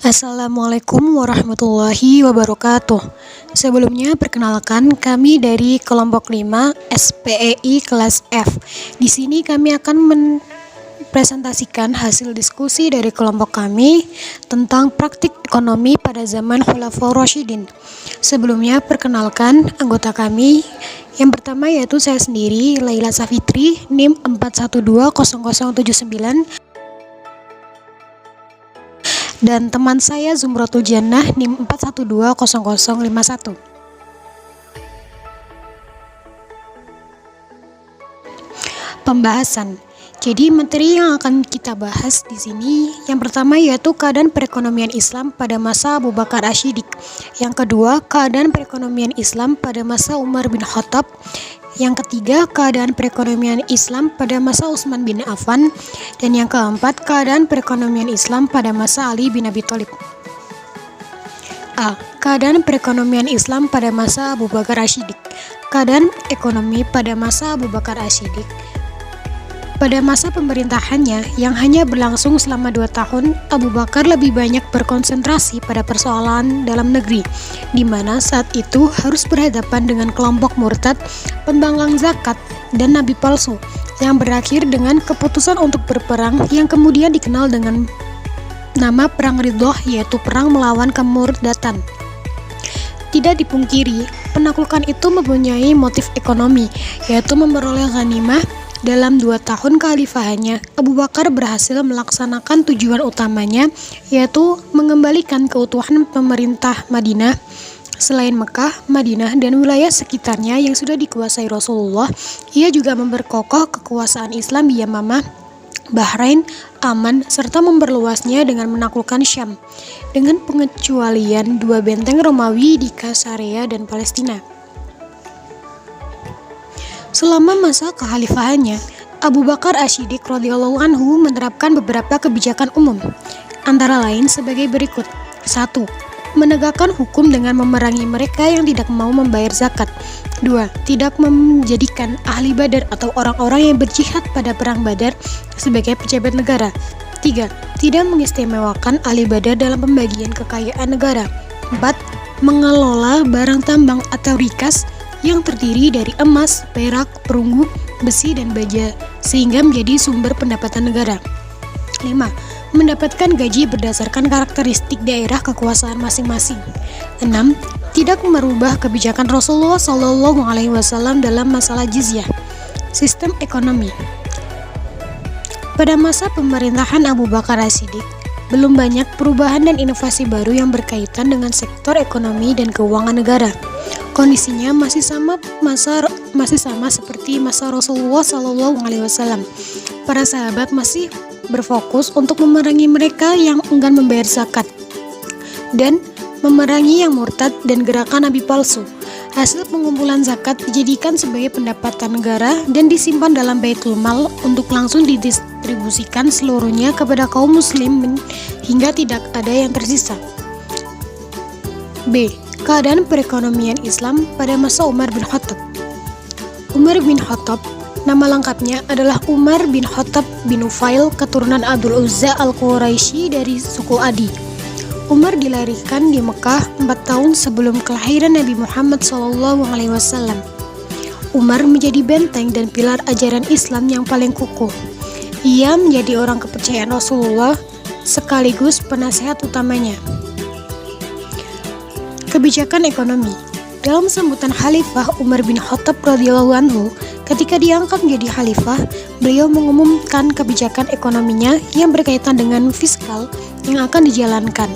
Assalamualaikum warahmatullahi wabarakatuh. Sebelumnya perkenalkan kami dari kelompok 5 SPEI kelas F. Di sini kami akan mempresentasikan hasil diskusi dari kelompok kami tentang praktik ekonomi pada zaman Khulafaur Rasyidin. Sebelumnya perkenalkan anggota kami. Yang pertama yaitu saya sendiri, Laila Safitri, NIM 4120079, dan teman saya Zumratul Jannah, NIM 4120051. Pembahasan. Jadi materi yang akan kita bahas di sini yang pertama yaitu keadaan perekonomian Islam pada masa Abu Bakar Asy-Syiddiq. Yang kedua, keadaan perekonomian Islam pada masa Umar bin Khattab. Yang ketiga, keadaan perekonomian Islam pada masa Utsman bin Affan. Dan yang keempat, keadaan perekonomian Islam pada masa Ali bin Abi Thalib. A. Keadaan perekonomian Islam pada masa Abu Bakar Asy-Syiddiq. Keadaan ekonomi pada masa Abu Bakar Asy-Syiddiq. Pada masa pemerintahannya yang hanya berlangsung selama 2 tahun, Abu Bakar lebih banyak berkonsentrasi pada persoalan dalam negeri, di mana saat itu harus berhadapan dengan kelompok murtad, pembangkang zakat, dan nabi palsu, yang berakhir dengan keputusan untuk berperang yang kemudian dikenal dengan nama Perang Ridho, yaitu perang melawan kemurdatan. Tidak dipungkiri, penaklukan itu mempunyai motif ekonomi, yaitu memperoleh ghanimah. Dalam 2 tahun kekhalifahannya, Abu Bakar berhasil melaksanakan tujuan utamanya, yaitu mengembalikan keutuhan pemerintah Madinah. Selain Mekah, Madinah, dan wilayah sekitarnya yang sudah dikuasai Rasulullah, ia juga memperkokoh kekuasaan Islam di Yamamah, Bahrain, Aman, serta memperluasnya dengan menaklukkan Syam, dengan pengecualian 2 benteng Romawi di Kaisarea dan Palestina. Selama masa kekhalifahannya, Abu Bakar Asy-Syiddiq radhiyallahu anhu menerapkan beberapa kebijakan umum, antara lain sebagai berikut. 1. Menegakkan hukum dengan memerangi mereka yang tidak mau membayar zakat. 2. Tidak menjadikan ahli Badar atau orang-orang yang berjihad pada perang Badar sebagai pejabat negara. 3. Tidak mengistimewakan ahli Badar dalam pembagian kekayaan negara. 4. Mengelola barang tambang atau rikas yang terdiri dari emas, perak, perunggu, besi, dan baja, sehingga menjadi sumber pendapatan negara. 5. Mendapatkan gaji berdasarkan karakteristik daerah kekuasaan masing-masing. 6. Tidak merubah kebijakan Rasulullah SAW dalam masalah jizyah. Sistem ekonomi. Pada masa pemerintahan Abu Bakar Asy-Syiddiq, belum banyak perubahan dan inovasi baru yang berkaitan dengan sektor ekonomi dan keuangan negara. Kondisinya masih sama seperti masa Rasulullah SAW. Para sahabat masih berfokus untuk memerangi mereka yang enggan membayar zakat dan memerangi yang murtad dan gerakan nabi palsu. Hasil pengumpulan zakat dijadikan sebagai pendapatan negara dan disimpan dalam Baitul Mal untuk langsung didistribusikan seluruhnya kepada kaum muslimin hingga tidak ada yang tersisa. B. Keadaan perekonomian Islam pada masa Umar bin Khattab. Umar bin Khattab, nama lengkapnya adalah Umar bin Khattab bin Nufail, keturunan Abdul Uzza al-Quraisy dari suku Adi. Umar dilahirkan di Mekah 4 tahun sebelum kelahiran Nabi Muhammad SAW. Umar menjadi benteng dan pilar ajaran Islam yang paling kukuh. Ia menjadi orang kepercayaan Rasulullah sekaligus penasehat utamanya. Kebijakan ekonomi. Dalam sambutan Khalifah Umar bin Khattab radhiyallahu anhu, ketika diangkat menjadi khalifah, beliau mengumumkan kebijakan ekonominya yang berkaitan dengan fiskal yang akan dijalankan,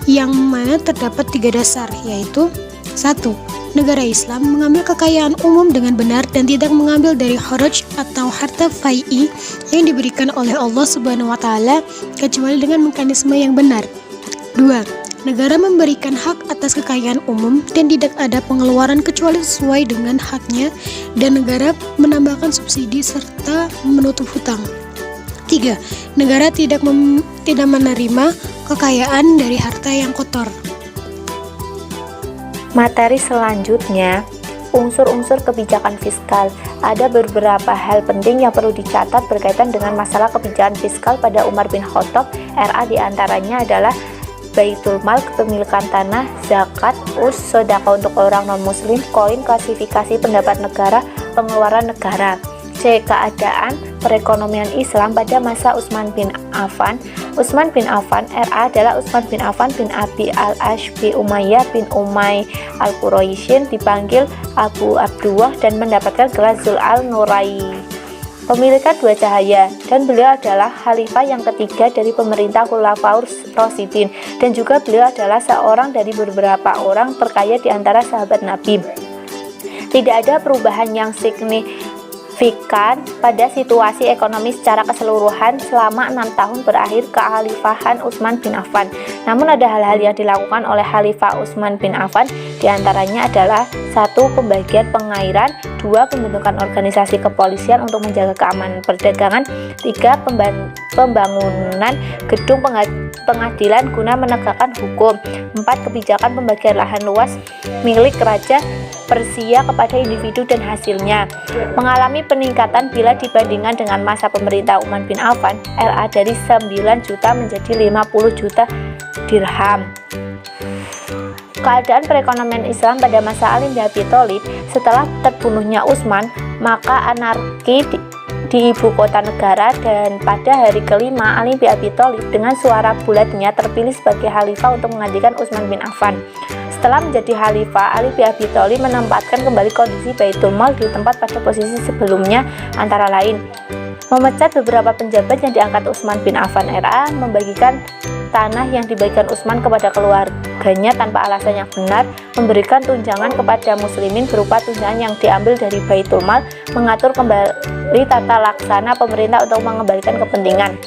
yang mana terdapat 3 dasar, yaitu 1. Negara Islam mengambil kekayaan umum dengan benar dan tidak mengambil dari kharaj atau harta fai'i yang diberikan oleh Allah Subhanahu wa taala kecuali dengan mekanisme yang benar. 2. Negara memberikan hak atas kekayaan umum dan tidak ada pengeluaran kecuali sesuai dengan haknya, dan negara menambahkan subsidi serta menutup hutang. 3. Negara tidak menerima kekayaan dari harta yang kotor. Materi selanjutnya, unsur-unsur kebijakan fiskal. ada beberapa hal penting yang perlu dicatat berkaitan dengan masalah kebijakan fiskal pada Umar bin Khattab RA. Diantaranya adalah Baitul Mal, kepemilikan tanah, zakat, sodaqah untuk orang non-muslim, koin, klasifikasi pendapat negara, pengeluaran negara. C. Keadaan perekonomian Islam pada masa Utsman bin Affan. Utsman bin Affan RA adalah Utsman bin Affan bin Abi al-Ash bin Umayyah bin Umay al-Quraisyin, dipanggil Abu Abdullah dan mendapatkan gelar Zul al-Nurayn, pemilikan dua cahaya, dan beliau adalah khalifah yang ketiga dari pemerintah Khulafaur Rasyidin, dan juga beliau adalah seorang dari beberapa orang terkaya di antara sahabat Nabi. Tidak ada perubahan yang signifikan pada situasi ekonomi secara keseluruhan selama 6 tahun berakhir kekhalifahan Utsman bin Affan. Namun ada hal-hal yang dilakukan oleh Khalifah Utsman bin Affan, diantaranya adalah 1. Pembagian pengairan, 2. Pembentukan organisasi kepolisian untuk menjaga keamanan perdagangan, 3. Pembangunan gedung pengadilan guna menegakkan hukum, 4. Kebijakan pembagian lahan luas milik Raja Persia kepada individu dan hasilnya mengalami peningkatan bila dibandingkan dengan masa pemerintah Utsman bin Affan RA dari 9 juta menjadi 50 juta dirham. Keadaan perekonomian Islam pada masa Ali bin Abi Thalib. Setelah terbunuhnya Utsman, maka anarki di ibu kota negara, dan pada hari kelima Ali bin Abi Thalib dengan suara bulatnya terpilih sebagai khalifah untuk menggantikan Utsman bin Affan. Setelah menjadi khalifah, Ali bin Abi Thalib menempatkan kembali kondisi Baitul Mal di tempat pada posisi sebelumnya, antara lain memecat beberapa penjabat yang diangkat Utsman bin Affan RA, membagikan tanah yang dibagikan Utsman kepada keluarganya tanpa alasan yang benar, memberikan tunjangan kepada muslimin berupa tunjangan yang diambil dari Baitul Mal, mengatur kembali tata laksana pemerintah untuk mengembalikan kepentingan.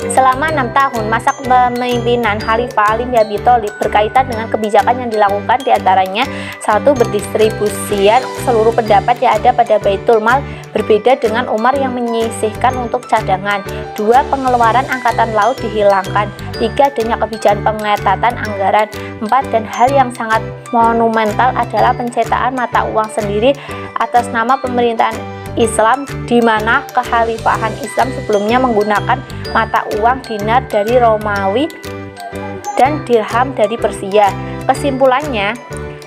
Selama 6 tahun masa kepemimpinan Khalifah Ali bin Abi Thalib berkaitan dengan kebijakan yang dilakukan, diantaranya 1. Berdistribusian seluruh pendapat yang ada pada Baitul Mal, berbeda dengan Umar yang menyisihkan untuk cadangan. 2. Pengeluaran angkatan laut dihilangkan. 3. Adanya kebijakan pengetatan anggaran. 4. Dan hal yang sangat monumental adalah pencetakan mata uang sendiri atas nama pemerintahan Islam, di mana kekhalifahan Islam sebelumnya menggunakan mata uang dinar dari Romawi dan dirham dari Persia. Kesimpulannya,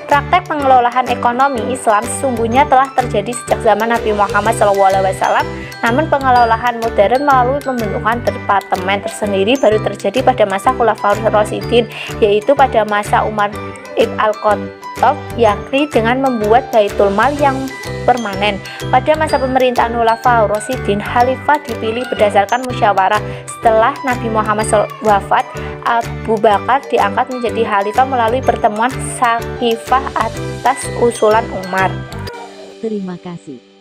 praktek pengelolaan ekonomi Islam sesungguhnya telah terjadi sejak zaman Nabi Muhammad SAW, namun pengelolaan modern melalui pembentukan departemen tersendiri baru terjadi pada masa Khulafaur Rasyidin, yaitu pada masa Umar ibn al-Khattab, yakni dengan membuat Baitul Mal yang permanen. Pada masa pemerintahan Khulafaur Rasyidin, khalifah dipilih berdasarkan musyawarah. Setelah Nabi Muhammad wafat, Abu Bakar diangkat menjadi khalifah melalui pertemuan Saqifah atas usulan Umar. Terima kasih.